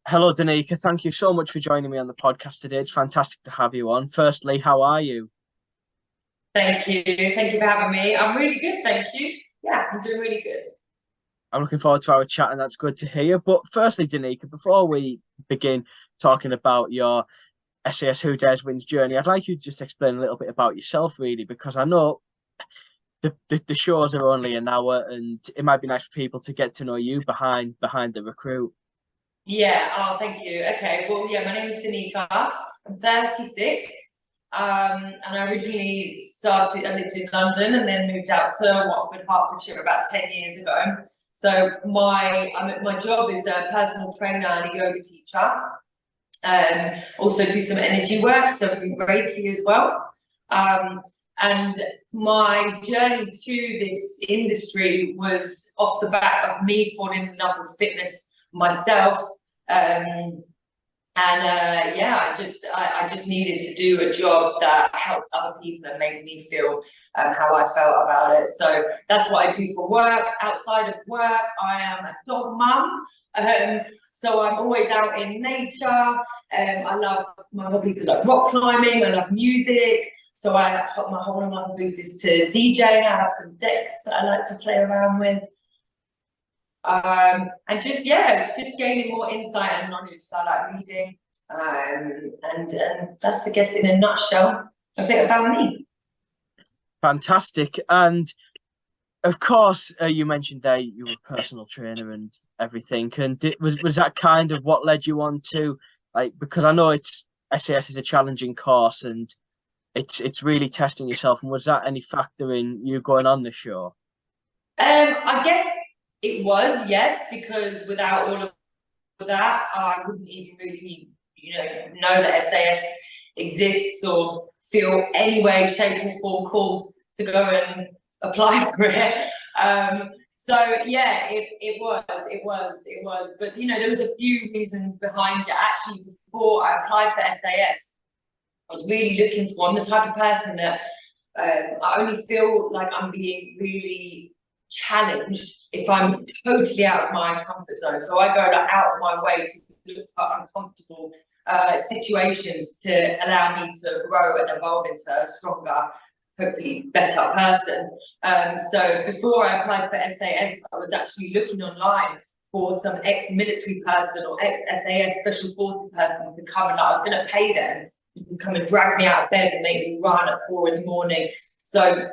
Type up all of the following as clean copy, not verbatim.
Hello, Danica. Thank you so much for joining me on the podcast today. It's fantastic to have you on. Firstly, how are you? Thank you. Thank you for having me. I'm really good, thank you. Yeah, I'm doing really good. I'm looking forward to our chat, and that's good to hear. But firstly, Danica, before we begin talking about your SAS Who Dares Wins journey, I'd like you to just explain a little bit about yourself, really, because I know the shows are only an hour, and it might be nice for people to get to know you behind the recruit. Yeah, oh, thank you. Okay, well, yeah, my name is Danica. I'm 36. And I originally I lived in London and then moved out to Watford, Hertfordshire about 10 years ago. So my job is a personal trainer and a yoga teacher. Also do some energy work, so Reiki as well. And my journey to this industry was off the back of me falling in love with fitness myself. Yeah, I just needed to do a job that helped other people and made me feel how I felt about it. So that's what I do for work. Outside of work, I am a dog mum. So I'm always out in nature. I love my hobbies are like rock climbing. I love music. So my whole of my hobbies is to DJ. I have some decks that I like to play around with. And just gaining more insight and knowledge. So I like reading, and that's, I guess, in a nutshell, a bit about me. Fantastic. And of course, you mentioned there you were a personal trainer and everything. And was that kind of what led you on to, like, because I know it's SAS is a challenging course and it's really testing yourself. And was that any factor in you going on the show? I guess it was, yes, because without all of that, I wouldn't even really, know that SAS exists or feel any way, shape, or form called to go and apply for it. So yeah, it was. But there was a few reasons behind it. Actually, before I applied for SAS, I was really looking for. I'm the type of person that I only feel like I'm being really challenged if I'm totally out of my comfort zone. So I go like out of my way to look for uncomfortable situations to allow me to grow and evolve into a stronger, hopefully better person. So before I applied for SAS, I was actually looking online for some ex-military person or ex-SAS special forces person to come, and I was going to pay them to come and drag me out of bed and make me run at 4 a.m. So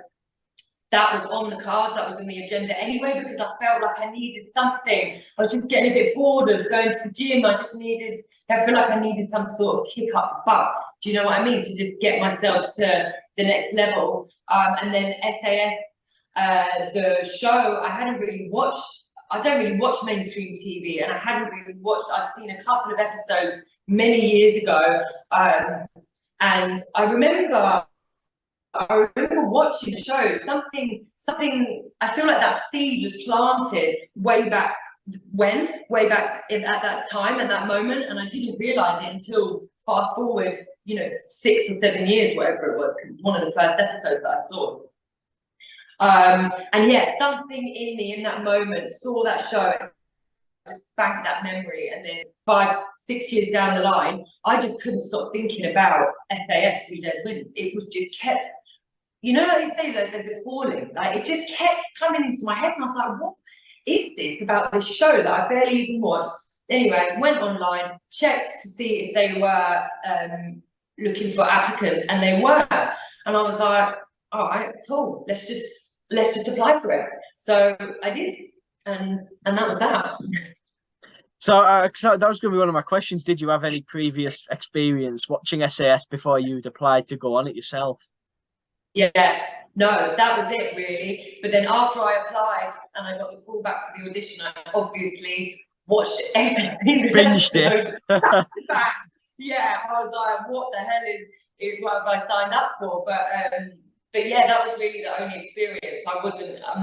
that was on the cards, that was in the agenda anyway, because I felt like I needed something. I was just getting a bit bored of going to the gym. I feel like I needed some sort of kick up the butt. Do you know what I mean? To just get myself to the next level. And then SAS, the show, I don't really watch mainstream TV, and I hadn't really watched, I'd seen a couple of episodes many years ago. And I remember watching the show, something, I feel like that seed was planted way back at that time, at that moment, and I didn't realize it until fast forward, 6 or 7 years, whatever it was, one of the first episodes that I saw. And yeah, something in me in that moment saw that show, just banked that memory, and then 5, 6 years down the line, I just couldn't stop thinking about SAS Who Dares Wins. It was just kept, like you say, that there's a calling. Like, it just kept coming into my head, and I was like, what is this about this show that I barely even watched? Anyway, went online, checked to see if they were looking for applicants, and they were. And I was like, all right, cool, let's just apply for it. So I did, and that was that. So that was going to be one of my questions. Did you have any previous experience watching SAS before you'd applied to go on it yourself? Yeah, no, that was it really. But then after I applied and I got the call back for the audition, I obviously watched everything. Binged it. Yeah, I was like, what the hell is it? What have I signed up for? But yeah, that was really the only experience. I'm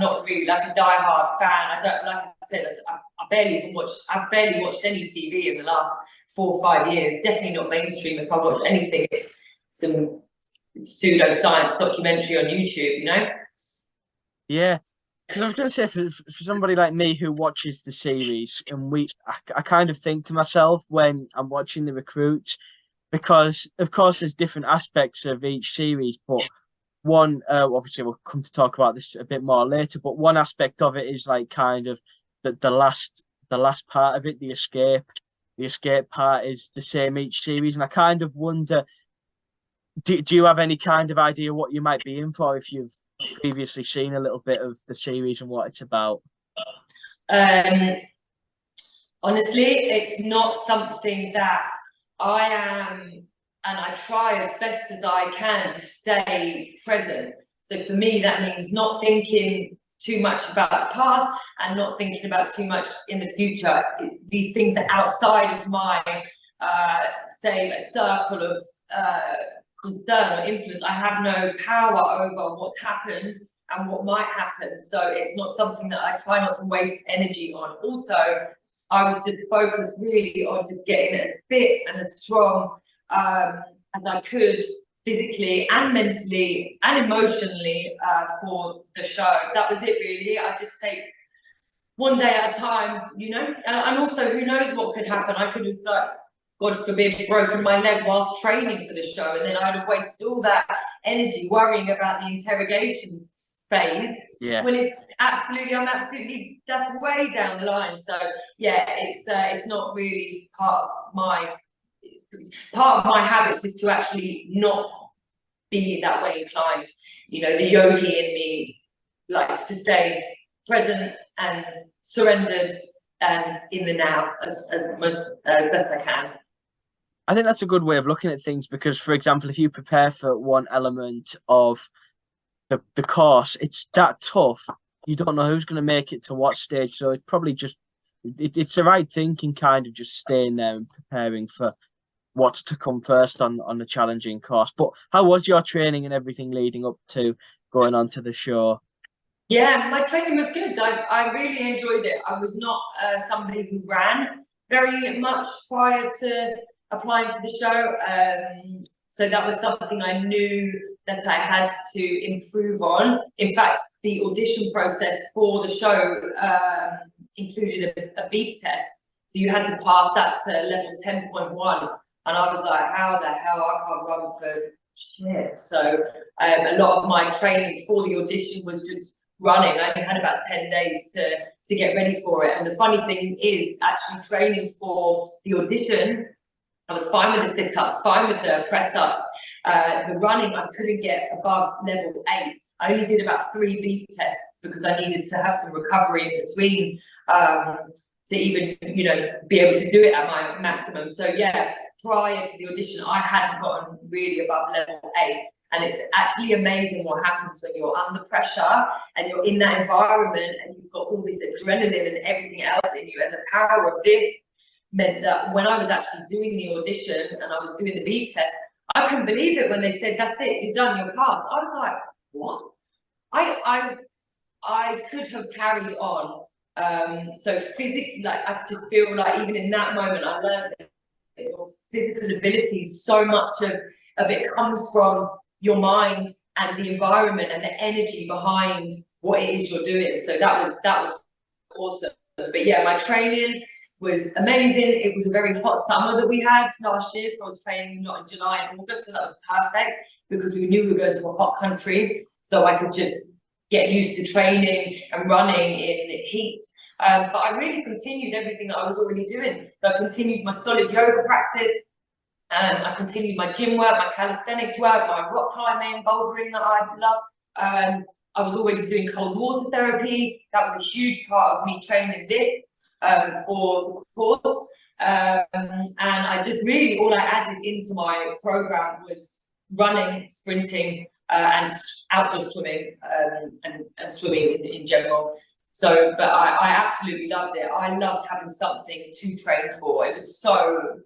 not really like a diehard fan. I don't, like I said, I've barely watched any TV in the last 4 or 5 years. Definitely not mainstream. If I watched anything, it's some pseudoscience documentary on YouTube, Yeah. Because I was going to say, for somebody like me who watches the series, and I kind of think to myself when I'm watching the recruits, because of course there's different aspects of each series, but one, obviously we'll come to talk about this a bit more later, but one aspect of it is like kind of the last part of it, the escape. The escape part is the same each series, and I kind of wonder, do you have any kind of idea what you might be in for if you've previously seen a little bit of the series and what it's about? Um, Honestly, it's not something that I am, and I try as best as I can to stay present. So for me, that means not thinking too much about the past and not thinking about too much in the future. These things are outside of my, say, a circle of concern or influence. I have no power over what's happened and what might happen. So it's not something that I try not to waste energy on. Also, I was just focused really on just getting as fit and as strong as I could physically and mentally and emotionally for the show. That was it really. I just take one day at a time, you know, and also who knows what could happen. I could have, like, God forbid, broken my leg whilst training for the show, and then I'd have wasted all that energy worrying about the interrogation phase. Yeah. When that's way down the line. So yeah, it's not really part of my habits is to actually not be that way inclined. You know, the yogi in me likes to stay present and surrendered and in the now as best I can. I think that's a good way of looking at things because, for example, if you prepare for one element of the course, it's that tough. You don't know who's going to make it to what stage, so it's probably just it's the right thinking, kind of just staying there and preparing for what's to come first on the challenging course. But how was your training and everything leading up to going on to the show? Yeah, my training was good. I really enjoyed it. I was not somebody who ran very much prior to applying for the show. So that was something I knew that I had to improve on. In fact, the audition process for the show included a beep test. So you had to pass that to level 10.1. And I was like, how the hell I can't run for shit. So a lot of my training for the audition was just running. I only had about 10 days to get ready for it. And the funny thing is, actually training for the audition, I was fine with the sit-ups, fine with the press-ups. The running, I couldn't get above level 8. I only did about 3 beep tests because I needed to have some recovery in between to even, you know, be able to do it at my maximum. So yeah, prior to the audition, I hadn't gotten really above level 8. And it's actually amazing what happens when you're under pressure and you're in that environment and you've got all this adrenaline and everything else in you. And the power of this meant that when I was actually doing the audition and I was doing the beep test, I couldn't believe it when they said, that's it, you've done your pass. I was like, what? I could have carried on. So physically, like, I just feel like even in that moment, I learned that your physical abilities, so much of it comes from your mind and the environment and the energy behind what it is you're doing. So that was awesome. But yeah, my training was amazing. It was a very hot summer that we had last year, so I was training not in July and August, so that was perfect because we knew we were going to a hot country, so I could just get used to training and running in heat. But I really continued everything that I was already doing. So I continued my solid yoga practice. I continued my gym work, my calisthenics work, my rock climbing, bouldering that I love. I was already doing cold water therapy. That was a huge part of me training this for the course. And I just really, all I added into my program was running, sprinting, and outdoor swimming, and swimming in general. So, but I absolutely loved it. I loved having something to train for. It was so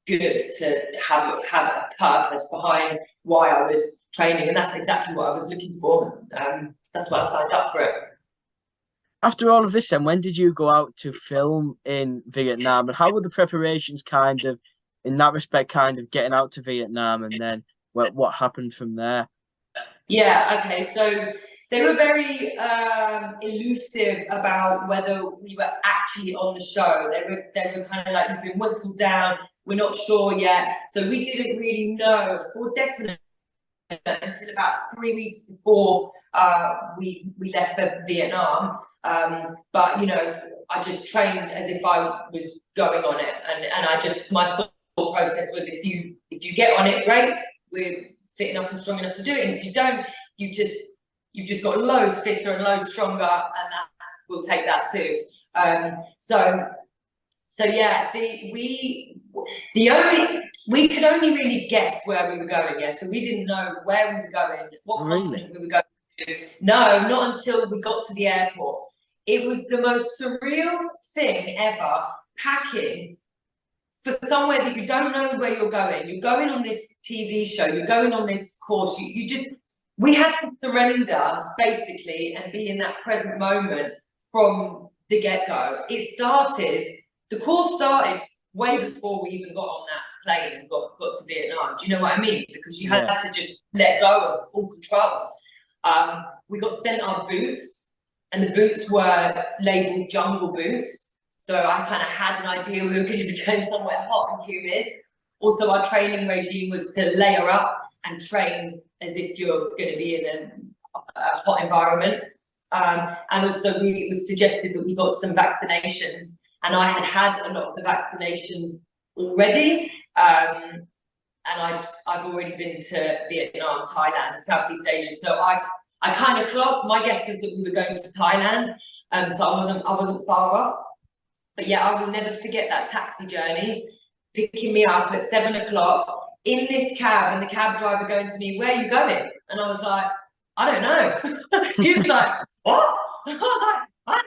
good to have a purpose behind why I was training, and that's exactly what I was looking for. That's why I signed up for it. After all of this, then, when did you go out to film in Vietnam, and how were the preparations kind of, in that respect, kind of getting out to Vietnam, and then what happened from there? Yeah, okay, so They were very elusive about whether we were actually on the show. They were kind of like, you've been whistled down, we're not sure yet. So we didn't really know for definite until about 3 weeks before we left for Vietnam. But you know, I just trained as if I was going on it, and I just, my thought process was, if you get on it, great, we're fit enough and strong enough to do it. And if you don't, you've just got loads fitter and loads stronger, and we'll take that too. So yeah, we could only really guess where we were going. Yeah, so we didn't know where we were going, what continent we were going to. No, not until we got to the airport. It was the most surreal thing ever, packing for somewhere that you don't know where you're going. You're going on this TV show, you're going on this course, we had to surrender, basically, and be in that present moment from the get-go. The course started way before we even got on that plane and got to Vietnam. Do you know what I mean? Because you had to just let go of full control. We got sent our boots, and the boots were labelled jungle boots. So I kind of had an idea we were going to be going somewhere hot and humid. Also, our training regime was to layer up and train as if you're going to be in a hot environment. And also it was suggested that we got some vaccinations, and I had a lot of the vaccinations already. And I've already been to Vietnam, Thailand, Southeast Asia. So I kind of clocked. My guess was that we were going to Thailand. So I wasn't far off. But yeah, I will never forget that taxi journey, picking me up at 7 o'clock in this cab, and the cab driver going to me, "Where are you going?" And I was like, "I don't know." He was like, "What?" I was like,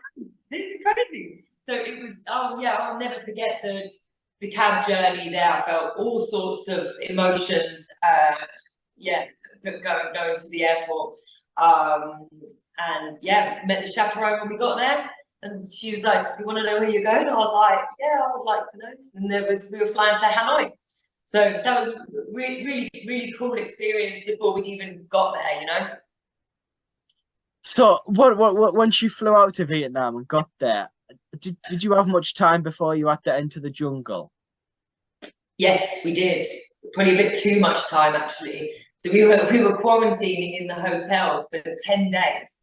"This is crazy." So it was, oh yeah, I'll never forget the cab journey there. I felt all sorts of emotions, going to the airport. And yeah, met the chaperone when we got there. And she was like, "Do you want to know where you're going?" I was like, "Yeah, I would like to know." And we were flying to Hanoi. So that was really, really, really cool experience before we even got there, you know? So what once you flew out to Vietnam and got there, did you have much time before you had to enter the jungle? Yes, we did. Probably a bit too much time, actually. So we were quarantining in the hotel for 10 days.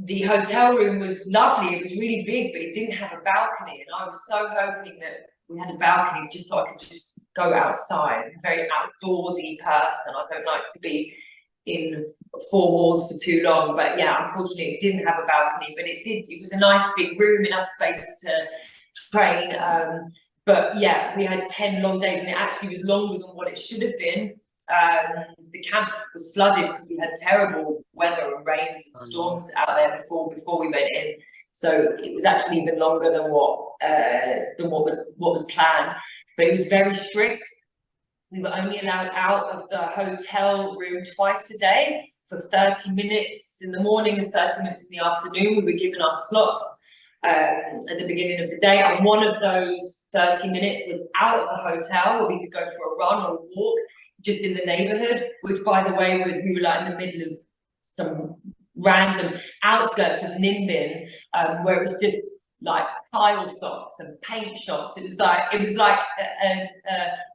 The hotel room was lovely. It was really big, but it didn't have a balcony. And I was so hoping that we had a balcony just so I could just go outside. I'm a very outdoorsy person. I don't like to be in four walls for too long. But yeah, unfortunately, it didn't have a balcony. But it was a nice big room, enough space to train. But yeah, we had 10 long days, and it actually was longer than what it should have been. The camp was flooded because we had terrible weather and rains and storms out there before we went in. So it was actually even longer than what was planned. But it was very strict. We were only allowed out of the hotel room twice a day for 30 minutes in the morning and 30 minutes in the afternoon. We were given our slots at the beginning of the day, and one of those 30 minutes was out of the hotel where we could go for a run or a walk just in the neighborhood, which, by the way, we were like in the middle of some random outskirts of Ninh Binh, where it was just like tile shops and paint shops. It was like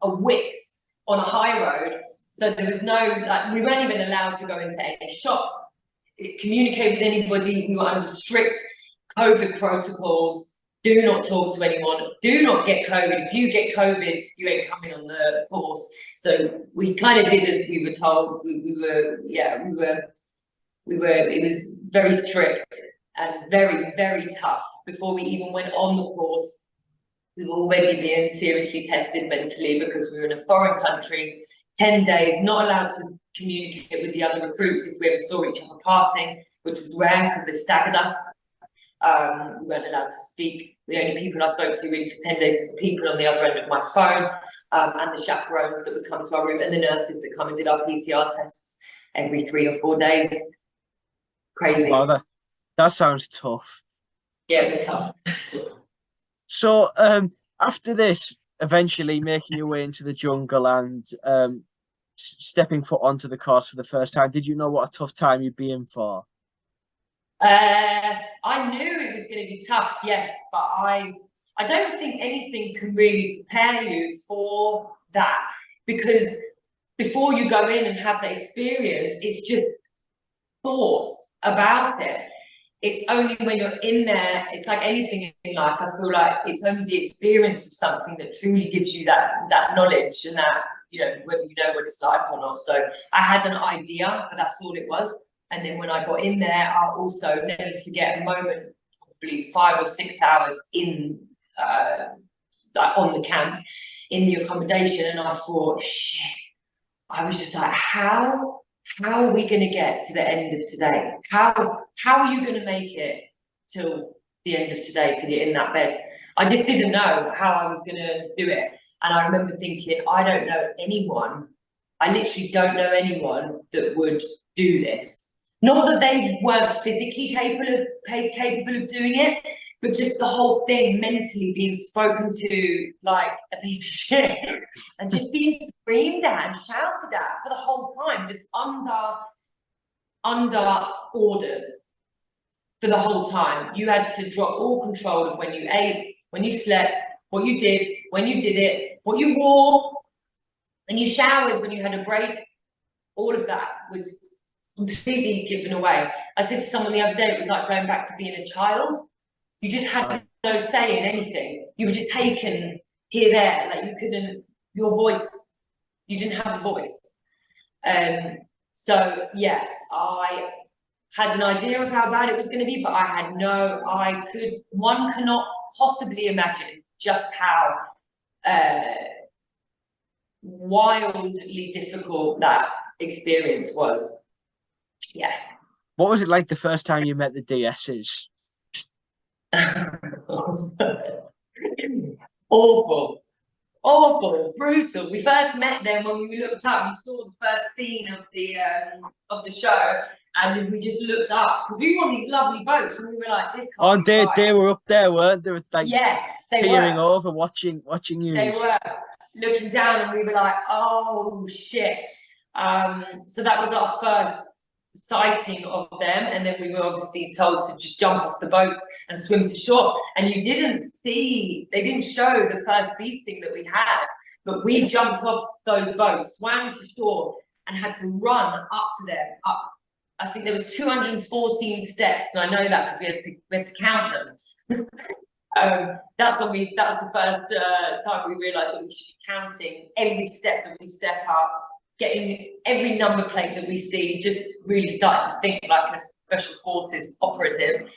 a Wix on a high road. So there was no, like, we weren't even allowed to go into any shops, communicate with anybody. We were under strict COVID protocols. Do not talk to anyone. Do not get COVID. If you get COVID, you ain't coming on the course. So we kind of did as we were told. It was very strict and very, very tough. Before we even went on the course, we were already being seriously tested mentally because we were in a foreign country, 10 days, not allowed to communicate with the other recruits if we ever saw each other passing, which was rare because they staggered us. We weren't allowed to speak. The only people I spoke to really for 10 days was the people on the other end of my phone, and the chaperones that would come to our room, and the nurses that come and did our PCR tests every 3 or 4 days. Crazy. Wow, that sounds tough. Yeah, it was tough. So after this, eventually making your way into the jungle and stepping foot onto the course for the first time? Did you know what a tough time you'd be in for? I knew it was going to be tough, yes, but I don't think anything can really prepare you for that, because before you go in and have the experience, it's just thoughts about it. It's only when you're in there, it's like anything in life, I feel like it's only the experience of something that truly gives you that knowledge and that, you know, whether you know what it's like or not. So I had an idea, but that's all it was. And then when I got in there, I'll also never forget a moment, probably 5 or 6 hours in, like on the camp, in the accommodation, and I thought, shit, I was just like, how are we going to get to the end of today? How are you going to make it till the end of today, till you're in that bed? I just didn't know how I was going to do it. And I remember thinking, I don't know anyone, I literally don't know anyone that would do this. Not that they weren't physically capable of doing it, but just the whole thing, mentally being spoken to like a piece of shit and just being screamed at and shouted at for the whole time, just under orders for the whole time. You had to drop all control of when you ate, when you slept, what you did, when you did it, what you wore, when you showered, when you had a break. All of that was completely given away. I said to someone the other day, it was like going back to being a child. You just had no say in anything. You were just taken here, there, like you couldn't, your voice, you didn't have a voice. So yeah, I had an idea of how bad it was going to be, but one cannot possibly imagine just how wildly difficult that experience was. Yeah. What was it like the first time you met the DSs? Awful, brutal. We first met them when we looked up. We saw the first scene of the show, and we just looked up because we were on these lovely boats, and we were like, "This can't be right." They were up there, weren't they? Were like, yeah, they peering were over, watching you. They were looking down, and we were like, "Oh shit!" So that was our first sighting of them, and then we were obviously told to just jump off the boats and swim to shore. And they didn't show the first beasting that we had, but we jumped off those boats, swam to shore, and had to run up to them. I think there was 214 steps, and I know that because we had to count them. That was the first time we realised that we should be counting every step that we step up, getting every number plate that we see, just really started to think like a special forces operative.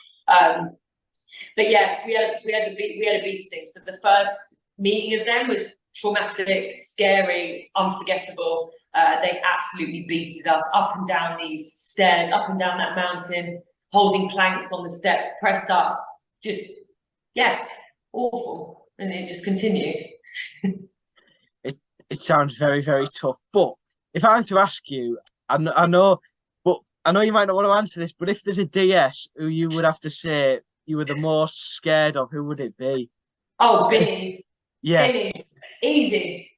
But yeah, we had a beasting. So the first meeting of them was traumatic, scary, unforgettable. They absolutely beasted us up and down these stairs, up and down that mountain, holding planks on the steps, press ups, just yeah, awful. And it just continued. It sounds very, very tough. But if I were to ask you, I know you might not want to answer this, but if there's a DS who you would have to say you were the most scared of, who would it be? Oh, Billy. Yeah. Billy. Easy.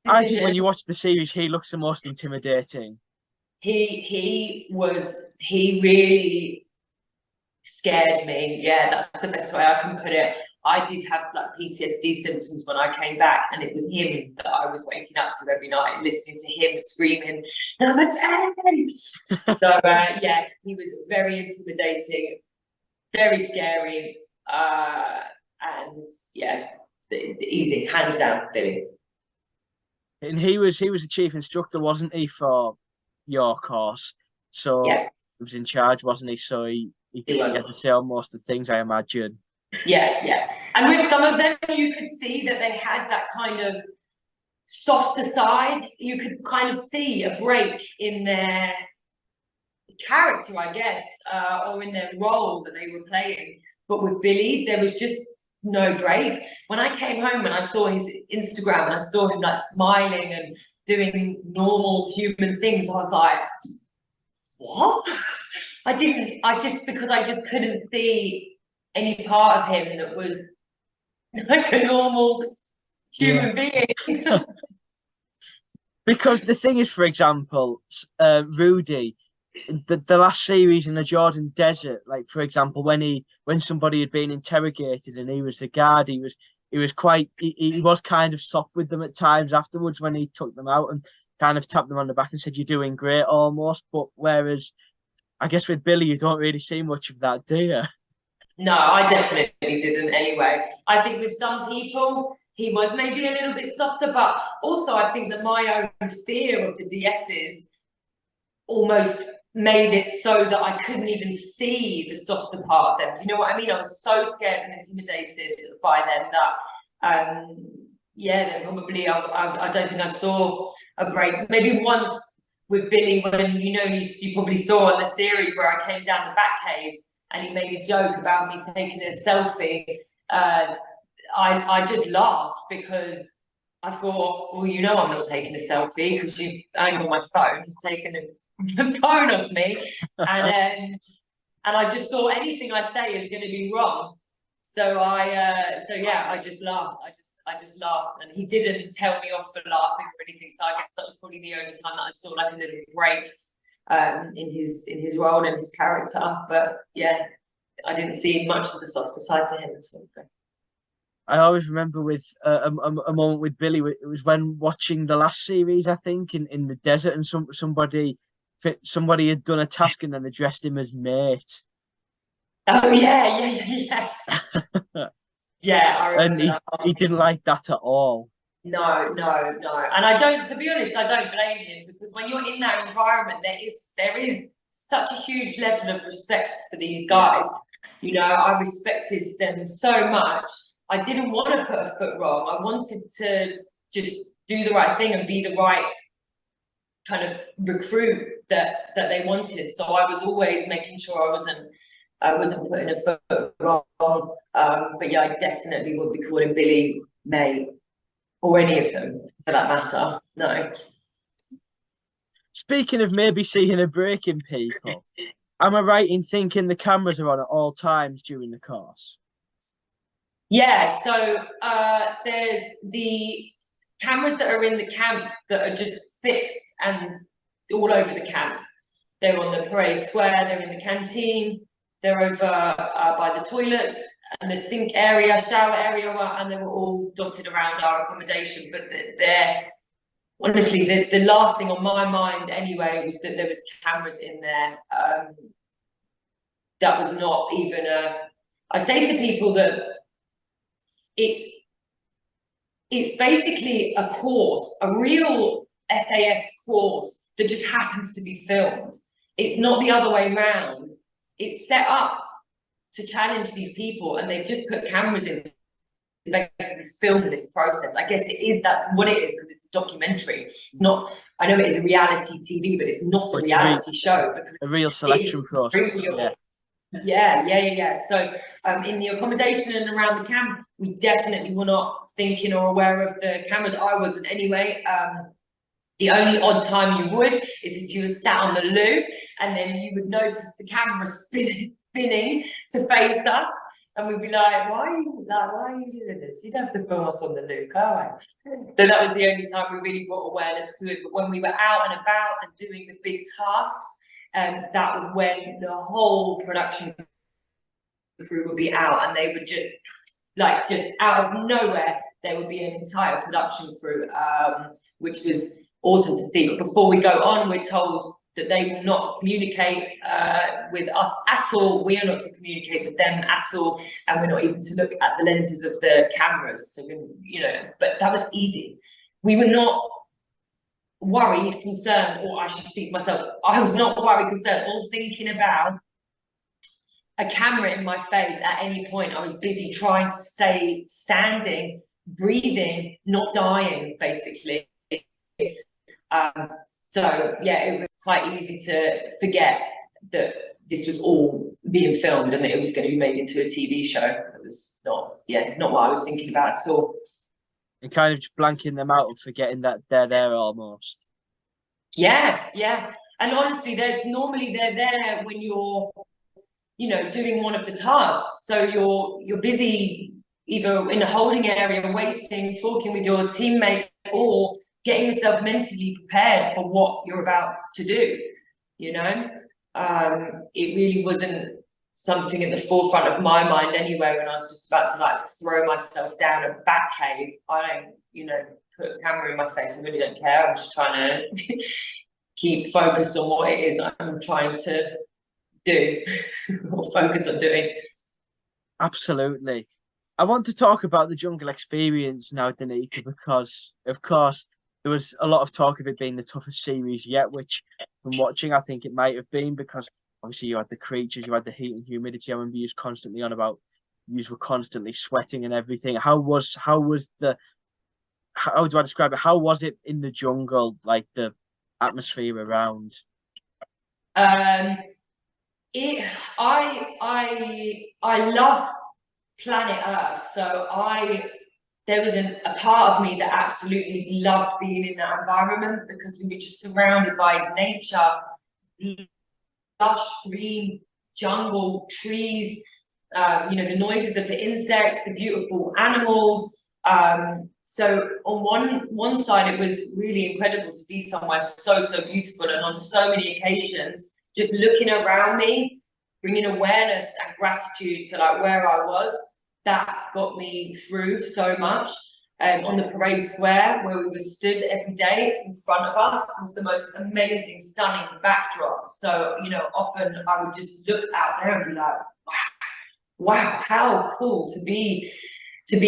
I think when you watch the series, he looks the most intimidating. He really scared me. Yeah, that's the best way I can put it. I did have like PTSD symptoms when I came back, and it was him that I was waking up to every night, listening to him screaming, "I'm a tank!" So yeah, he was very intimidating, very scary, and yeah, easy, hands down, Billy. And he was the chief instructor, wasn't he, for your course? So yeah, he was in charge, wasn't he? So he had to say almost the things, I imagine. Yeah. And with some of them, you could see that they had that kind of softer side. You could kind of see a break in their character, I guess, or in their role that they were playing. But with Billy, there was just no break. When I came home and I saw his Instagram and I saw him like smiling and doing normal human things, I was like, what? Because I just couldn't see any part of him that was like a normal human being. Because the thing is, for example, Rudy, the last series in the Jordan Desert, like for example, when somebody had been interrogated and he was the guard, he was kind of soft with them at times afterwards when he took them out and kind of tapped them on the back and said, "You're doing great," almost. But whereas I guess with Billy, you don't really see much of that, do you? No, I definitely didn't anyway. I think with some people, he was maybe a little bit softer, but also I think that my own fear of the DSs almost made it so that I couldn't even see the softer part of them. Do you know what I mean? I was so scared and intimidated by them that, yeah, then probably I don't think I saw a break. Maybe once with Billy when, you probably saw on the series where I came down the back cave and he made a joke about me taking a selfie. I just laughed because I thought, well, I'm not taking a selfie because you only on my phone, you've taken the phone off me, and I just thought anything I say is going to be wrong. So I just laughed. I just laughed, and he didn't tell me off for laughing or anything. So I guess that was probably the only time that I saw like a little break in his role and his character. But yeah, I didn't see much of the softer side to him at all. I always remember with a moment with Billy. It was when watching the last series, I think, in the desert, and somebody had done a task and then they dressed him as mate. Oh yeah. Yeah, I And remember that. he didn't like that at all. No. And I don't, to be honest, I don't blame him because when you're in that environment, there is such a huge level of respect for these guys. I respected them so much. I didn't want to put a foot wrong. I wanted to just do the right thing and be the right kind of recruit that they wanted. So I was always making sure I wasn't putting a foot wrong. But yeah, I definitely would be calling Billy mate or any of them for that matter. No. Speaking of maybe seeing a break in people, am I right in thinking the cameras are on at all times during the course? Yeah, so there's the cameras that are in the camp that are just fixed and all over the camp. They're on the parade square, they're in the canteen, they're over by the toilets and the sink area, shower area, and they were all dotted around our accommodation. But they're honestly, the last thing on my mind anyway was that there was cameras in there. That was not even I say to people that it's basically a course, a real SAS course that just happens to be filmed. It's not the other way around. It's set up to challenge these people, and they've just put cameras in to basically film this process. I guess that's what it is, because it's a documentary. It's not, I know it is a reality TV, but it's not a reality show. A real selection process. Yeah. So in the accommodation and around the camp, we definitely were not thinking or aware of the cameras. I wasn't anyway. The only odd time you would is if you were sat on the loo and then you would notice the camera spinning to face us, and we'd be like, why are you doing this? You'd have to film us on the loo, can't we? So that was the only time we really brought awareness to it. But when we were out and about and doing the big tasks, that was when the whole production crew would be out, and they would just out of nowhere, there would be an entire production crew, which was awesome to see. But before we go on, we're told that they will not communicate with us at all. We are not to communicate with them at all, and we're not even to look at the lenses of the cameras. So, but that was easy. We were not worried, concerned, or I should speak for myself, I was not worried, concerned, or thinking about a camera in my face at any point. I was busy trying to stay standing, breathing, not dying, basically. So yeah, it was quite easy to forget that this was all being filmed and that it was going to be made into a TV show. It was not what I was thinking about at all. And kind of just blanking them out and forgetting that they're there almost. Yeah. And honestly, they're there when you're, doing one of the tasks. So you're busy either in a holding area, waiting, talking with your teammates, or getting yourself mentally prepared for what you're about to do, you know? It really wasn't something at the forefront of my mind anyway. When I was just about to like throw myself down a bat cave, I don't, you know, put a camera in my face. I really don't care. I'm just trying to keep focused on what it is I'm trying to do or focus on doing. Absolutely. I want to talk about the jungle experience now, Danica, because of course there was a lot of talk of it being the toughest series yet, which from watching I think it might have been, because obviously you had the creatures, you had the heat and humidity. I remember you was constantly on about you were constantly sweating and everything. How do I describe it? How was it in the jungle, like the atmosphere around? Um, it I love planet Earth, so there was a part of me that absolutely loved being in that environment because we were just surrounded by nature, lush green jungle, trees, you know, the noises of the insects, the beautiful animals. So on one side, it was really incredible to be somewhere so beautiful, and on so many occasions, just looking around me, bringing awareness and gratitude to like where I was. That got me through so much. On the parade square where we were stood every day in front of us was the most amazing, stunning backdrop. So, you know, often I would just look out there and be like, wow, how cool to be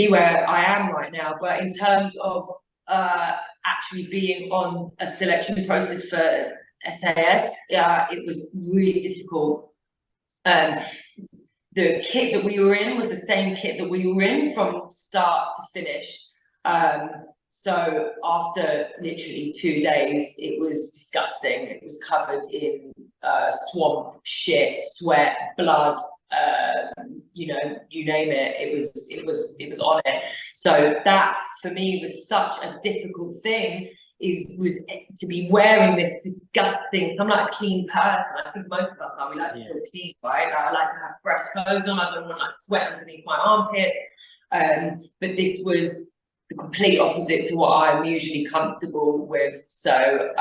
where I am right now. But in terms of actually being on a selection process for SAS, it was really difficult. The kit that we were in was the same kit that we were in from start to finish. So after literally 2 days, it was disgusting. It was covered in swamp, shit, sweat, blood, you know, you name it. It was on it. So that for me was such a difficult thing. Was to be wearing this disgusting. I'm like a clean person. I think most of us are. We like to feel clean, right? I like to have fresh clothes on. I don't want like sweat underneath my armpits. But this was the complete opposite to what I'm usually comfortable with. So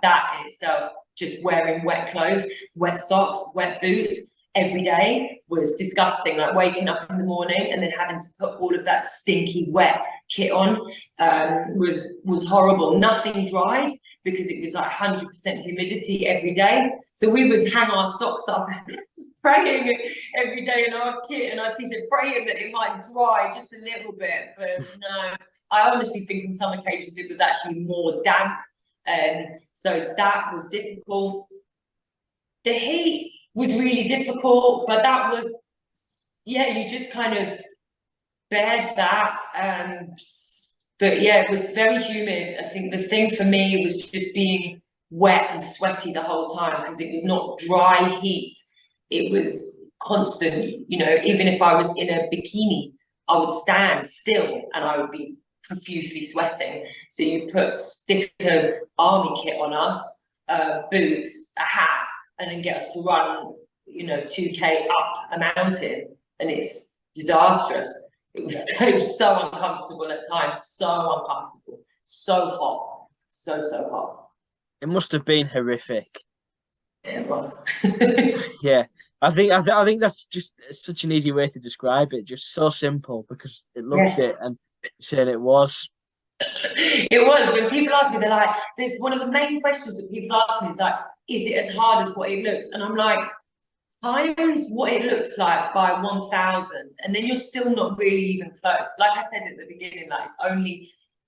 that in itself, just wearing wet clothes, wet socks, wet boots every day was disgusting. Like waking up in the morning and then having to put all of that stinky wet kit on was horrible. Nothing dried because it was like 100% humidity every day. So we would hang our socks up praying every day in our kit and our t-shirt, praying that it might dry just a little bit. But no, I honestly think on some occasions it was actually more damp. So that was difficult. The heat was really difficult, but that was, yeah, you just kind of bared that. But yeah, it was very humid. I think the thing for me was just being wet and sweaty the whole time because it was not dry heat. It was constant, you know, even if I was in a bikini, I would stand still and I would be profusely sweating. So you put sticker army kit on us, boots, a hat, and then get us to run, you know, 2K up a mountain, and it's disastrous. It was so uncomfortable at times, so uncomfortable, so hot, so hot. It must have been horrific. It was. Yeah, I think that's just such an easy way to describe it. Just so simple because it looked it and said it was. It was. When people ask me, they're like, one of the main questions that people ask me is like, is it as hard as what it looks? And I'm like, times what it looks like by 1,000, and then you're still not really even close. Like I said at the beginning, like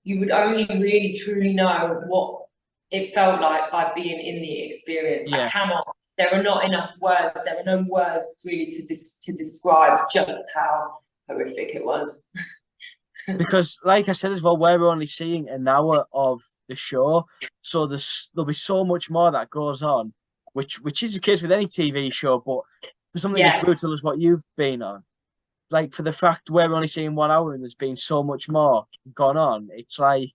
you would only really truly know what it felt like by being in the experience. I cannot. There are not enough words. There are no words really to describe just how horrific it was. Because, like I said as well, we're only seeing an hour of the show, so there'll be so much more that goes on, which is the case with any TV show. But for something as brutal as what you've been on, like for the fact we're only seeing 1 hour and there's been so much more gone on, it's like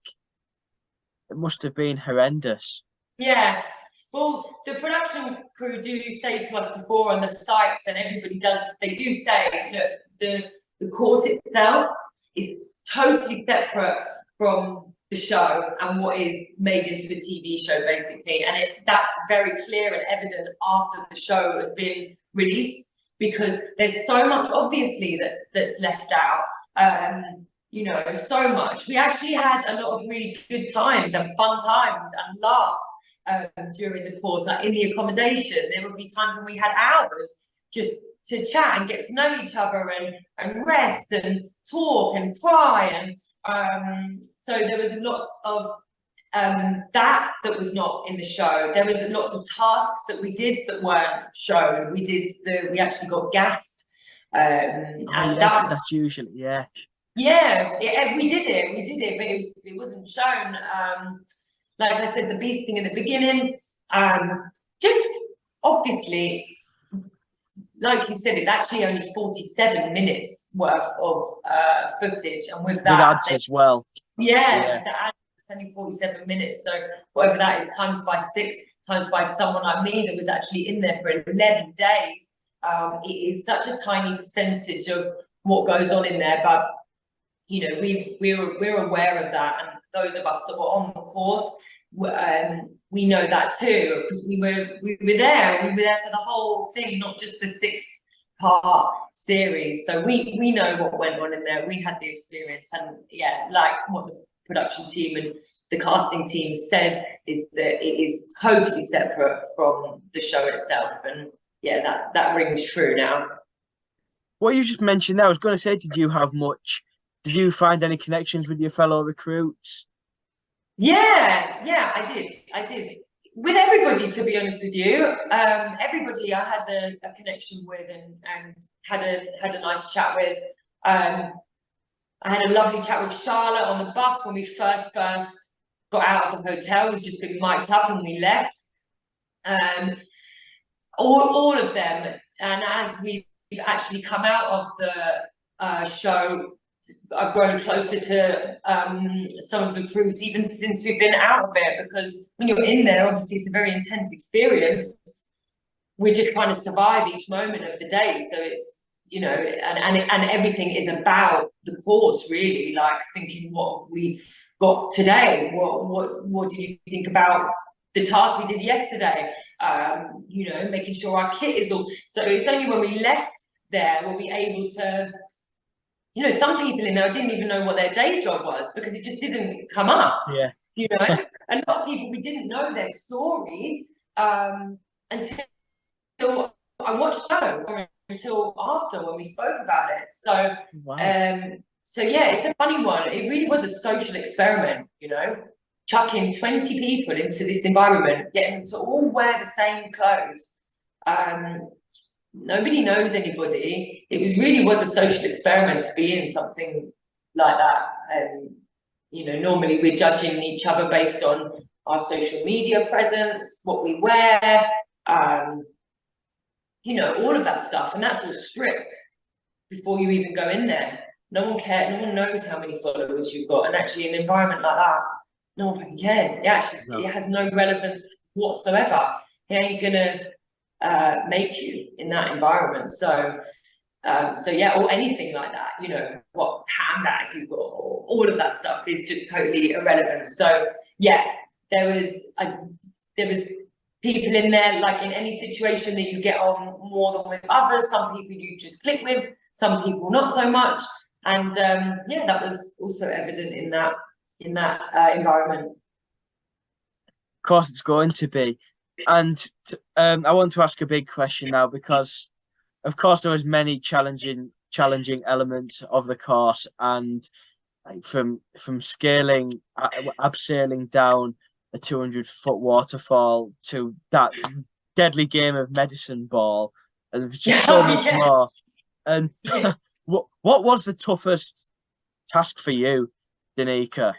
it must have been horrendous. Yeah. Well, the production crew do say to us before on the sites, and everybody does. They do say, look, the course itself is totally separate from the show and what is made into a TV show, basically. And that's very clear and evident after the show has been released, because there's so much, obviously, that's left out. You know, so much. We actually had a lot of really good times and fun times and laughs during the course. Like in the accommodation, there would be times when we had hours just to chat and get to know each other and rest and talk and cry. And so there was lots of that was not in the show. There was lots of tasks that we did that weren't shown. We actually got gassed. And yeah, that's usually, yeah. Yeah, we did it, but it wasn't shown. Like I said, the beasting in the beginning, just obviously, like you said, it's actually only 47 minutes worth of footage, and with that, with ads as well. Yeah, the ads, it's only 47 minutes. So whatever that is, times by 6, times by someone like me that was actually in there for 11 days. It is such a tiny percentage of what goes on in there, but you know, we're aware of that, and those of us that were on the course, we know that too, because we were there for the whole thing, not just the 6-part series. So we know what went on in there. We had the experience, and yeah, like what the production team and the casting team said, is that it is totally separate from the show itself, and yeah, that rings true now. What you just mentioned there, I was going to say, did you find any connections with your fellow recruits? Yeah, I did. With everybody, to be honest with you, everybody I had a connection with and had a nice chat with. I had a lovely chat with Charlotte on the bus when we first got out of the hotel. We'd just been mic'd up and we left. All of them, and as we've actually come out of the show, I've grown closer to some of the crews even since we've been out of it, because when you're in there, obviously it's a very intense experience. We're just trying to survive each moment of the day. So it's, you know, and everything is about the course, really, like thinking, what have we got today? What did you think about the task we did yesterday? You know, making sure our kit is all. So it's only when we left there were we able to, you know, some people in there didn't even know what their day job was because it just didn't come up. Yeah. You know, a lot of people, we didn't know their stories until I watched the show, or until after when we spoke about it. So, wow. So yeah, it's a funny one. It really was a social experiment, you know, chucking 20 people into this environment, getting them to all wear the same clothes. Nobody knows anybody. It was a social experiment to be in something like that. You know, normally we're judging each other based on our social media presence, what we wear, you know, all of that stuff, and that's all stripped before you even go in there. No one cares. No one knows how many followers you've got, and actually, in an environment like that, no one fucking cares. It has no relevance whatsoever. It ain't gonna make you in that environment. So yeah, or anything like that, you know, what handbag you got, or all of that stuff is just totally irrelevant. So yeah, there was people in there, like in any situation that you get on more than with others. Some people you just click with, some people not so much, and yeah, that was also evident in that environment. Of course, it's going to be. And I want to ask a big question now, because of course there was many challenging elements of the course, and like from scaling, abseiling down a 200-foot waterfall to that deadly game of medicine ball, and there's just so much more. And what was the toughest task for you, Danica?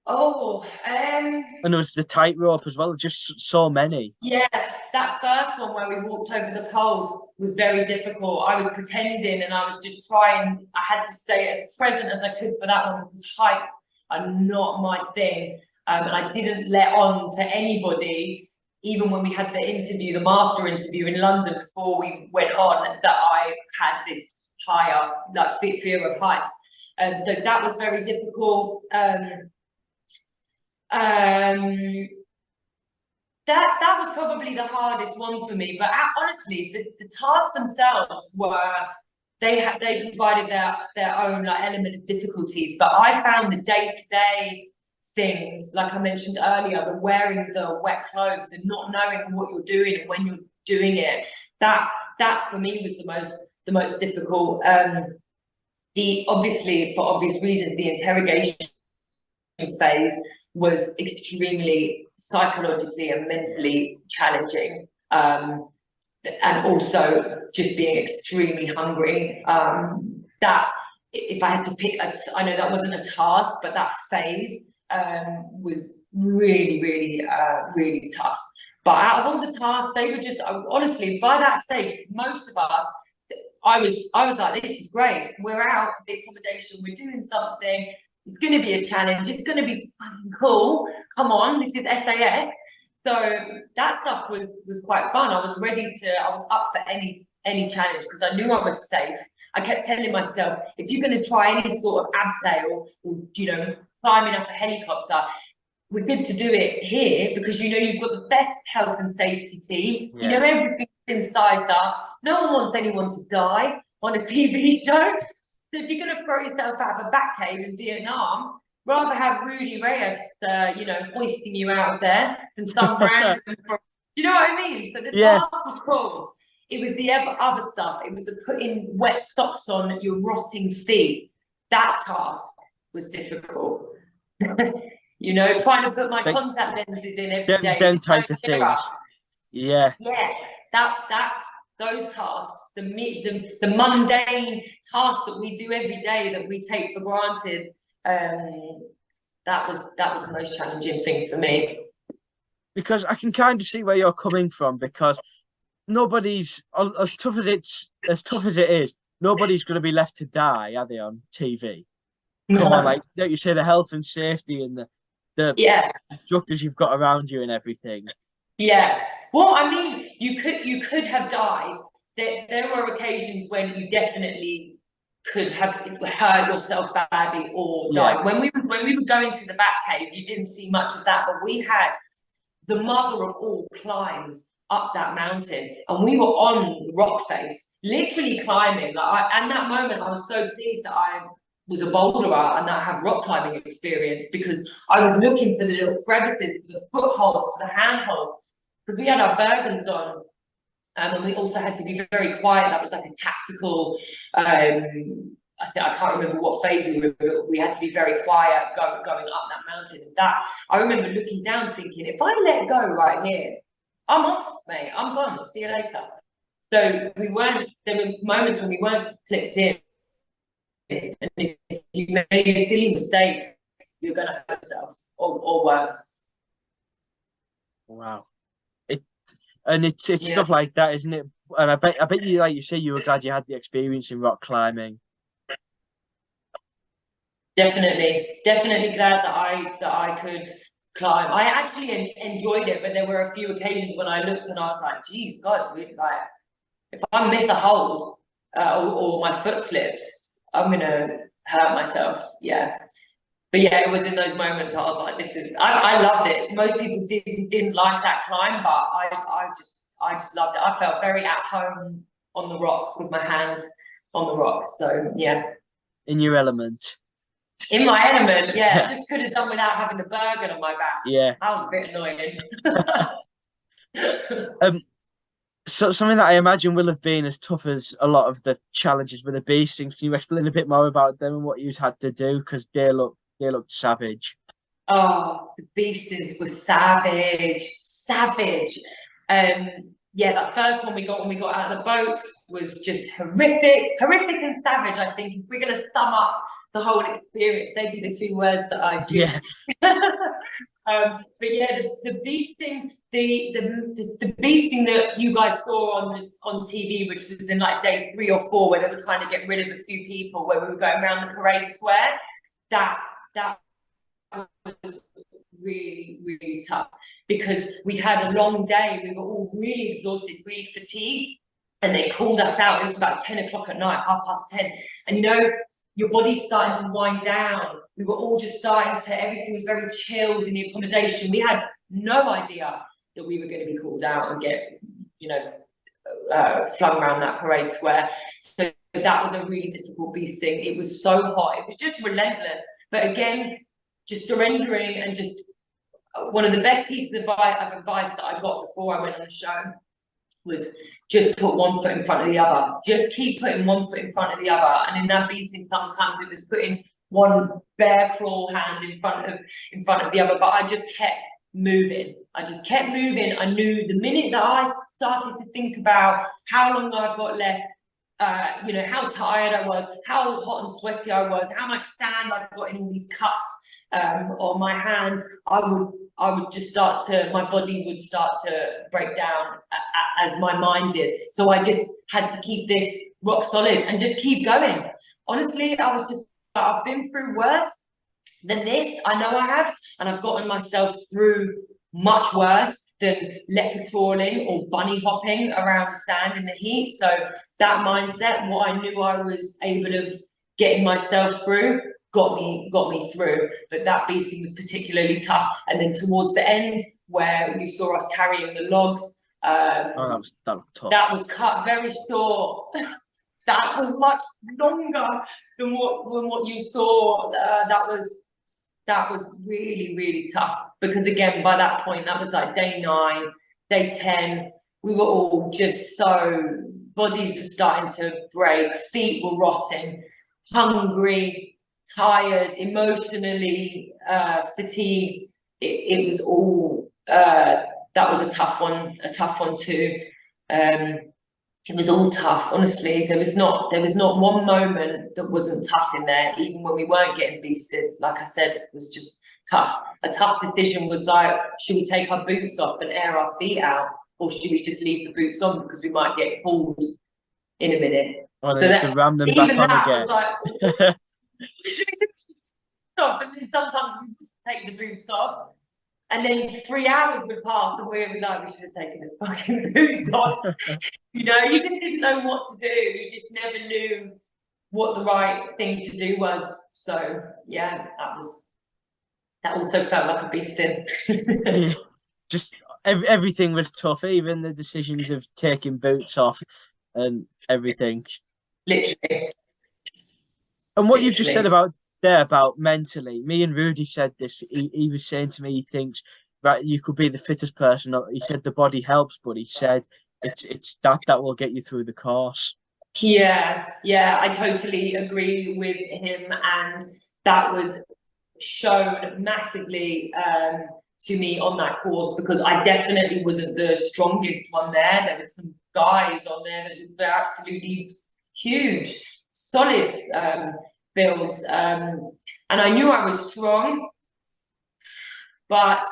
And there was the tightrope as well. Just so many. Yeah, that first one where we walked over the poles was very difficult. I was pretending, and I was just trying. I had to stay as present as I could for that one, because heights are not my thing. And I didn't let on to anybody, even when we had the interview, the master interview in London before we went on, that I had this higher, like, fear of heights. So that was very difficult. That was probably the hardest one for me. But honestly, the tasks themselves were, they provided their own like element of difficulties. But I found the day-to-day things, like I mentioned earlier, the wearing the wet clothes and not knowing what you're doing and when you're doing it, that for me was the most difficult. Obviously, for obvious reasons, the interrogation phase was extremely psychologically and mentally challenging, and also just being extremely hungry. That, if I had to pick, I know that wasn't a task, but that phase was really, really, really tough. But out of all the tasks, they were just, honestly, by that stage, most of us, I was like, this is great. We're out of the accommodation. We're doing something. It's going to be a challenge. It's going to be fucking cool. Come on, this is SAS. So that stuff was quite fun. I was up for any challenge because I knew I was safe. I kept telling myself, if you're going to try any sort of abseil or, you know, climbing up a helicopter, we're good to do it here because you know you've got the best health and safety team. Yeah. You know everything's been sized up. No one wants anyone to die on a TV show. So if you're going to throw yourself out of a bat cave in Vietnam, rather have Rudy Reyes, you know, hoisting you out of there than some random. You know what I mean? So the tasks were cool. It was the other stuff. It was the putting wet socks on your rotting feet. That task was difficult. You know, trying to put my contact lenses in every day. Them type of things. Yeah. Yeah. Those tasks, the mundane tasks that we do every day that we take for granted, that was the most challenging thing for me. Because I can kind of see where you're coming from, because nobody's, as tough as it is, nobody's going to be left to die, are they, on TV? Come on, like, don't you say the health and safety and the instructors you've got around you and everything. Yeah. Well, I mean, you could have died. There were occasions when you definitely could have hurt yourself badly or died. When we were going to the bat cave, you didn't see much of that, but we had the mother of all climbs up that mountain, and we were on the rock face, literally climbing. Like, and that moment, I was so pleased that I was a boulderer and that I had rock climbing experience, because I was looking for the little crevices, for the footholds, for the handholds, because we had our Bergens on, and we also had to be very quiet. That was like a tactical, I can't remember what phase we were, but we had to be very quiet going up that mountain. And that, I remember looking down thinking, if I let go right here, I'm off, mate, I'm gone, see you later. So there were moments when we weren't clicked in. And if you make a silly mistake, you're going to hurt yourself or worse. Wow. It's stuff like that, isn't it? And I bet you, like you say, you were glad you had the experience in rock climbing. Definitely glad that I could climb. I actually enjoyed it, but there were a few occasions when I looked and I was like, geez, God, like, if I miss a hold or my foot slips, I'm gonna hurt myself. Yeah. But yeah, it was in those moments I was like, I loved it. Most people didn't like that climb, but I just loved it. I felt very at home on the rock with my hands on the rock. So yeah. In your element. In my element, yeah. Just could have done without having the Bergen on my back. Yeah. That was a bit annoying. So something that I imagine will have been as tough as a lot of the challenges with the beastings. Can you explain a bit more about them and what you've had to do? Because they looked savage. Oh, the beastings were savage. Yeah, that first one we got when we got out of the boat was just horrific and savage. I think if we're gonna sum up the whole experience, they'd be the two words that I'd use. Yeah. But yeah, the beasting, the beasting that you guys saw on TV, which was in like day 3 or 4, where they were trying to get rid of a few people, where we were going around the parade square, that was really, really tough, because we had a long day. We were all really exhausted, really fatigued, and they called us out. It was about 10 o'clock at night, 10:30, and your body's starting to wind down. We were all just starting to, everything was very chilled in the accommodation. We had no idea that we were going to be called out and get, you know, flung around that parade square. So that was a really difficult beasting. It was so hot. It was just relentless. But again, just surrendering, and just one of the best pieces of advice that I got before I went on the show was just put one foot in front of the other. Just keep putting one foot in front of the other. And in that beasting, sometimes it was putting one bear crawl hand in front of the other. But I just kept moving. I just kept moving. I knew the minute that I started to think about how long I've got left, you know, how tired I was, how hot and sweaty I was, how much sand I've got in all these cuts on my hands, I would just start to, my body would start to break down as my mind did. So I just had to keep this rock solid and just keep going. Honestly, I've been through worse than this. I know I have, and I've gotten myself through much worse than leopard crawling or bunny hopping around the sand in the heat. So that mindset, what I knew I was able of getting myself through, got me through. But that beasting was particularly tough. And then towards the end, where you saw us carrying the logs, that was tough. That was cut very short. That was much longer than what you saw. That was really, really tough, because again, by that point, that was like day 9, day 10. We were all just so, bodies were starting to break, feet were rotting, hungry, tired, emotionally fatigued. It was all, that was a tough one too. It was all tough, honestly. There was not one moment that wasn't tough in there, even when we weren't getting beasted. Like I said, it was just tough. A tough decision was like, should we take our boots off and air our feet out, or should we just leave the boots on because we might get called in a minute? Well, so that, to ram them back on again. Was like, stop. And then sometimes we would take the boots off, and then 3 hours would pass, and we'd be like, we should have taken the fucking boots off. You know, you just didn't know what to do. You just never knew what the right thing to do was. So yeah, that also felt like a beasting. Yeah, just everything was tough, even the decisions of taking boots off and everything. Literally. And what you've just said about mentally, me and Rudy said this. He was saying to me, he thinks that you could be the fittest person. He said the body helps, but he said it's that will get you through the course. Yeah, I totally agree with him, and that was shown massively to me on that course, because I definitely wasn't the strongest one there. There were some guys on there that were absolutely huge, solid builds, and I knew I was strong, but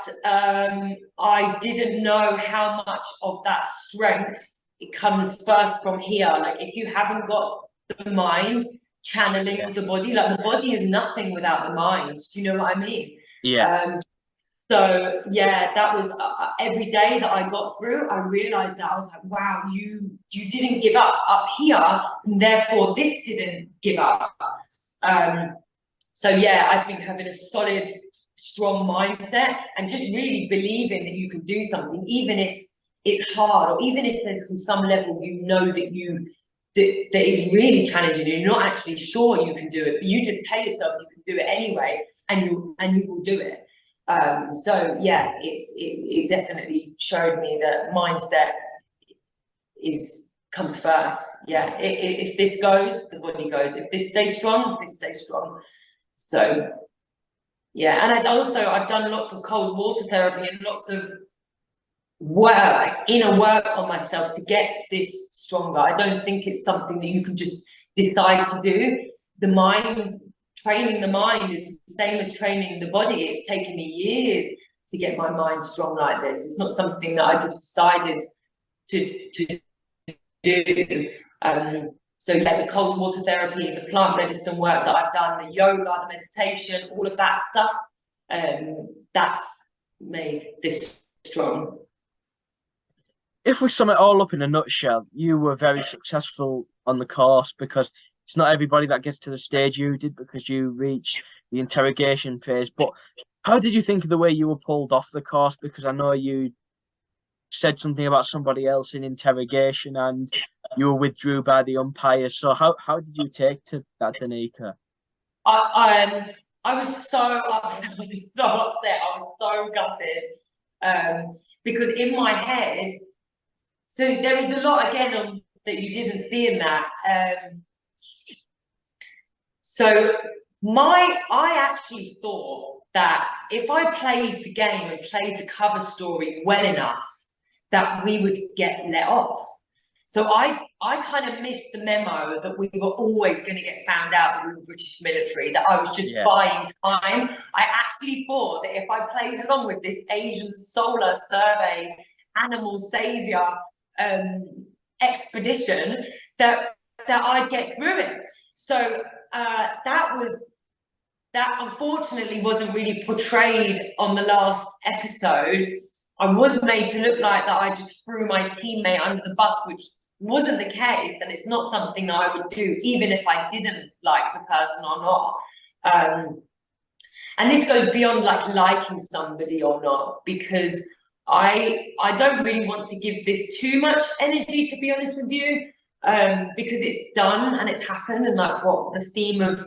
I didn't know how much of that strength it comes first from here. Like, if you haven't got the mind channeling the body, like the body is nothing without the mind. Do you know what I mean? Yeah. So yeah, that was every day that I got through, I realized that I was like, wow, you didn't give up here, and therefore this didn't give up. So yeah, I think having a solid, strong mindset and just really believing that you can do something, even if it's hard, or even if there's some level you know that that is really challenging and you're not actually sure you can do it, but you just tell yourself you can do it anyway, and you will do it. So yeah, it definitely showed me that mindset comes first. Yeah, if this goes, the body goes. If this stays strong, this stays strong. So yeah, and I've done lots of cold water therapy and lots of inner work on myself to get this stronger. I don't think it's something that you can just decide to do. Training the mind is the same as training the body. It's taken me years to get my mind strong like this. It's not something that I just decided to do. So yeah, the cold water therapy, the plant medicine work that I've done, the yoga, the meditation, all of that stuff, that's made this strong. If we sum it all up in a nutshell, you were very successful on the course because it's not everybody that gets to the stage you did because you reached the interrogation phase. But how did you think of the way you were pulled off the course? Because I know you said something about somebody else in interrogation and you were withdrew by the umpire. So how did you take to that, Danica? I was so upset. I was so upset. I was so gutted. Because in my head, so there was a lot again on that you didn't see in that. So I actually thought that if I played the game and played the cover story well enough, that we would get let off. So I kind of missed the memo that we were always going to get found out that we were British military, that I was just buying time. I actually thought that if I played along with this Asian solar survey animal savior expedition, that I'd get through it. So that unfortunately wasn't really portrayed on the last episode. I was made to look like that I just threw my teammate under the bus, which wasn't the case, and it's not something that I would do, even if I didn't like the person or not. And this goes beyond like liking somebody or not, because I don't really want to give this too much energy, to be honest with you, because it's done and it's happened, and like what the theme of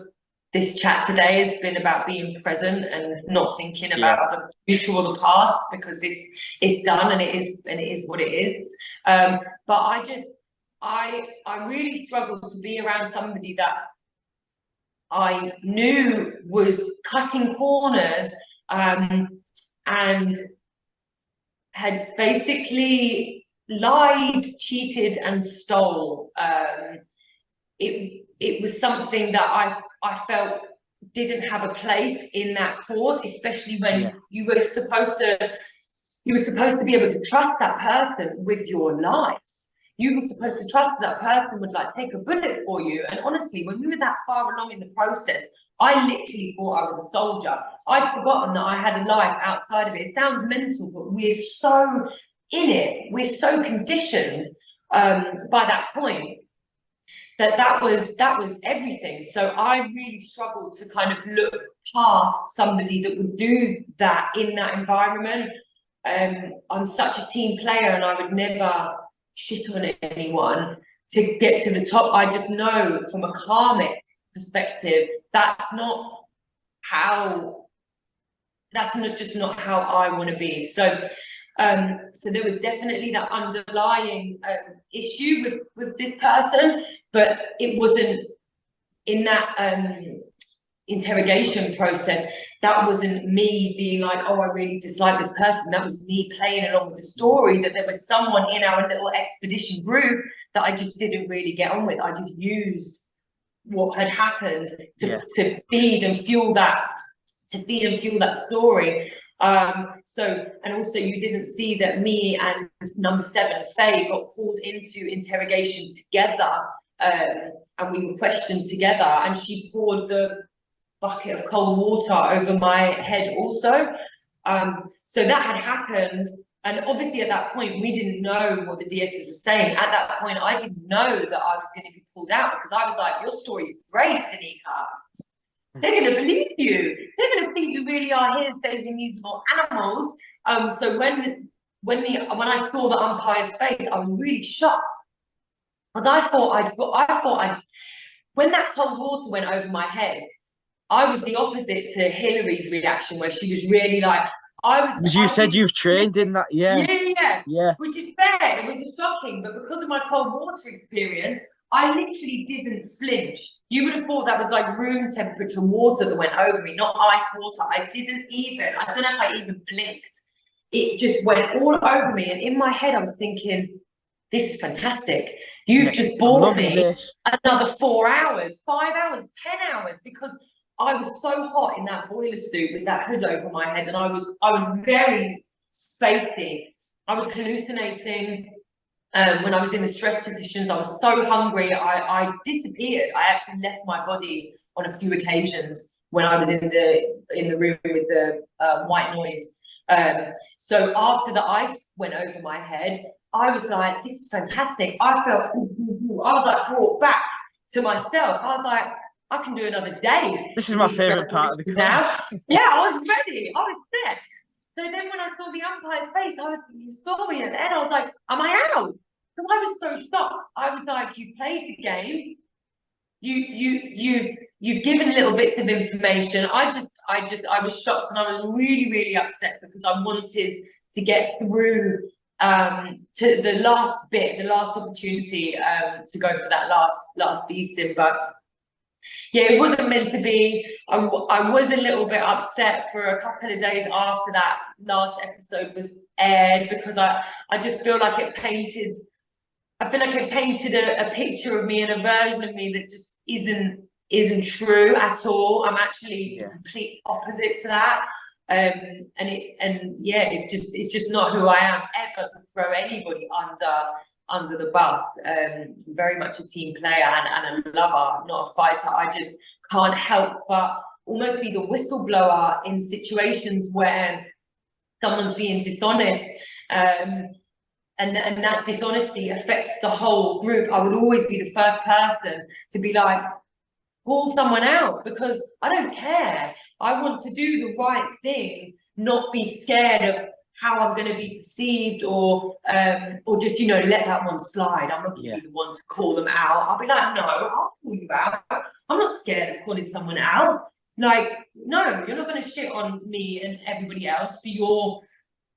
this chat today has been about being present and not thinking about the future or the past, because it's done and it is what it is. But I really struggled to be around somebody that I knew was cutting corners and had basically lied, cheated, and stole. It was something that I felt didn't have a place in that course, especially when you were supposed to be able to trust that person with your life. You were supposed to trust that person would like take a bullet for you. And honestly, when we were that far along in the process, I literally thought I was a soldier. I'd forgotten that I had a life outside of it. It sounds mental, but we're so in it. We're so conditioned by that point that was everything. So I really struggled to kind of look past somebody that would do that in that environment. I'm such a team player, and I would never shit on anyone to get to the top. I just know from a karmic perspective, that's not just not how I want to be. So there was definitely that underlying issue with this person, but it wasn't in that interrogation process. That wasn't me being like, oh, I really dislike this person. That was me playing along with the story, that there was someone in our little expedition group that I just didn't really get on with. I just used what had happened to feed and fuel that story. So, and also you didn't see that me and number 7, Faye, got called into interrogation together, and we were questioned together, and she poured the bucket of cold water over my head also. So that had happened, and obviously at that point we didn't know what the DSs were saying. At that point I didn't know that I was going to be pulled out, because I was like, your story's great, Danica. They're going to believe you. They're going to think you really are here saving these little animals. So when I saw the umpire's face, I was really shocked. And I thought when that cold water went over my head, I was the opposite to Hillary's reaction, where she was really like, You said you've trained in that, yeah, which is fair. It was shocking, but because of my cold water experience, I literally didn't flinch. You would have thought that was like room temperature water that went over me, not ice water. I don't know if I even blinked. It just went all over me. And in my head, I was thinking, this is fantastic. You've just bought me another 4 hours, 5 hours, 10 hours, because I was so hot in that boiler suit with that hood over my head, and I was very spacey. I was hallucinating. When I was in the stress positions, I was so hungry, I disappeared. I actually left my body on a few occasions when I was in the room with the white noise. So after the ice went over my head, I was like, this is fantastic. I was like brought back to myself. I was like, I can do another day. This is my favourite part of the course. Yeah, I was ready. I was set. So then when I saw the umpire's face, you saw me at the end, I was like, am I out? So I was so shocked. I was like, you played the game. You've given little bits of information. I was shocked, and I was really, really upset because I wanted to get through to the last bit, the last opportunity to go for that last beasting. But yeah, it wasn't meant to be. I was a little bit upset for a couple of days after that last episode was aired, because I just feel like it painted. I feel like it painted a picture of me and a version of me that just isn't true at all. I'm actually the complete opposite to that. And yeah, it's just not who I am ever to throw anybody under the bus. Very much a team player and a lover, not a fighter. I just can't help but almost be the whistleblower in situations where someone's being dishonest. And that dishonesty affects the whole group. I would always be the first person to be like, call someone out, because I don't care. I want to do the right thing, not be scared of how I'm going to be perceived, or just, let that one slide. I'm not going to be the one to call them out. I'll be like, no, I'll call you out. I'm not scared of calling someone out. Like, no, you're not going to shit on me and everybody else for your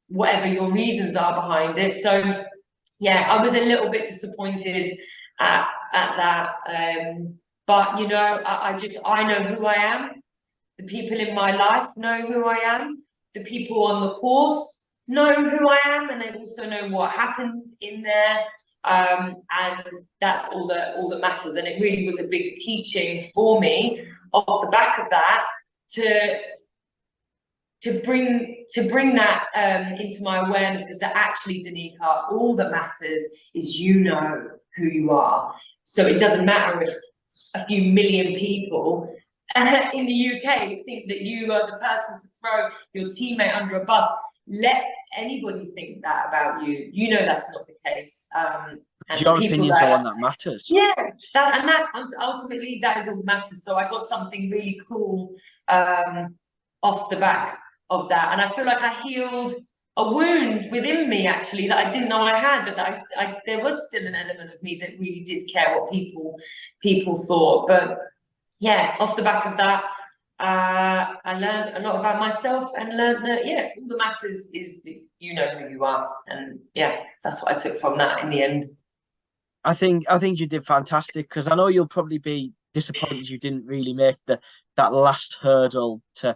whatever your reasons are behind it. So yeah, I was a little bit disappointed at that. But I know who I am. The people in my life know who I am. The people on the course know who I am, and they also know what happened in there. And that's all that matters. And it really was a big teaching for me off the back of that to bring that into my awareness, is that actually, Danica, all that matters is you know who you are. So it doesn't matter if a few million people in the UK think that you are the person to throw your teammate under a bus. Let anybody think that about you. You know that's not the case. Your opinion's the one that matters. Yeah, that ultimately that is all that matters. So I got something really cool off the back of that, and I feel like I healed a wound within me, actually, that I didn't know I had, but that there was still an element of me that really did care what people thought. But yeah, off the back of that, I learned a lot about myself, and learned that all that matters is that you know who you are. And yeah, that's what I took from that in the end. I think you did fantastic, because I know you'll probably be disappointed you didn't really make that last hurdle to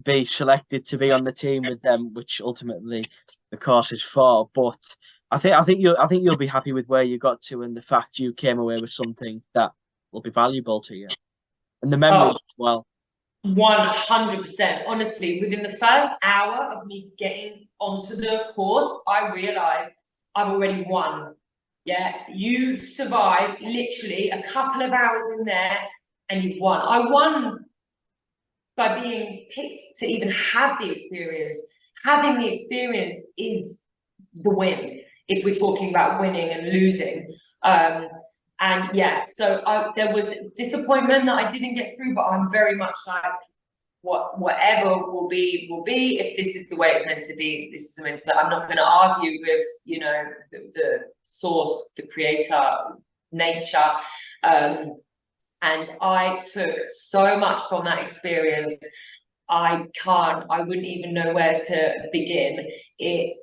be selected to be on the team with them, which ultimately the course is for. But I think you'll be happy with where you got to, and the fact you came away with something that will be valuable to you, and the memories as well. 100%. Honestly, within the first hour of me getting onto the course, I realized I've already won. Yeah, you survived literally a couple of hours in there and you've won. I won by being picked to even have the experience. Having the experience is the win, if we're talking about winning and losing. And yeah, so there was disappointment that I didn't get through, but I'm very much like, whatever will be. If this is the way it's meant to be, this is meant to be. I'm not going to argue with the source, the creator, nature. And I took so much from that experience. I wouldn't even know where to begin. It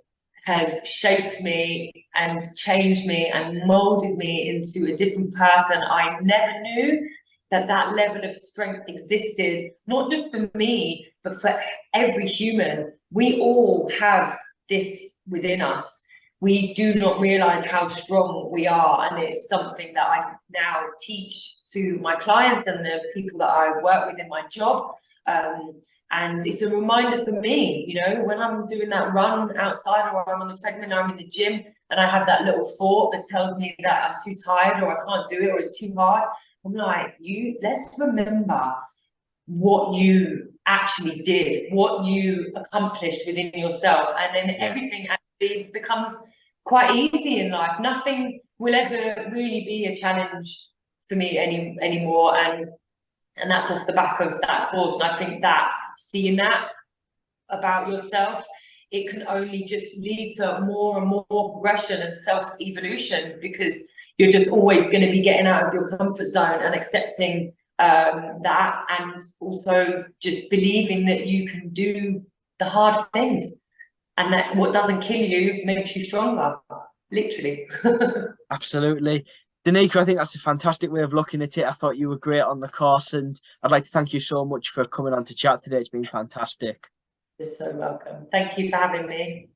has shaped me and changed me and molded me into a different person. I never knew that level of strength existed, not just for me, but for every human. We all have this within us. We do not realize how strong we are, and it's something that I now teach to my clients and the people that I work with in my job. And it's a reminder for me, when I'm doing that run outside, or I'm on the treadmill, or I'm in the gym, and I have that little thought that tells me that I'm too tired, or I can't do it, or it's too hard. I'm like, let's remember what you actually did, what you accomplished within yourself, and then everything actually becomes quite easy in life. Nothing will ever really be a challenge for me anymore, and that's off the back of that course. And I think that seeing that about yourself, it can only just lead to more and more progression and self-evolution, because you're just always going to be getting out of your comfort zone and accepting that, and also just believing that you can do the hard things, and that what doesn't kill you makes you stronger, literally. Absolutely. Danica, I think that's a fantastic way of looking at it. I thought you were great on the course, and I'd like to thank you so much for coming on to chat today. It's been fantastic. You're so welcome. Thank you for having me.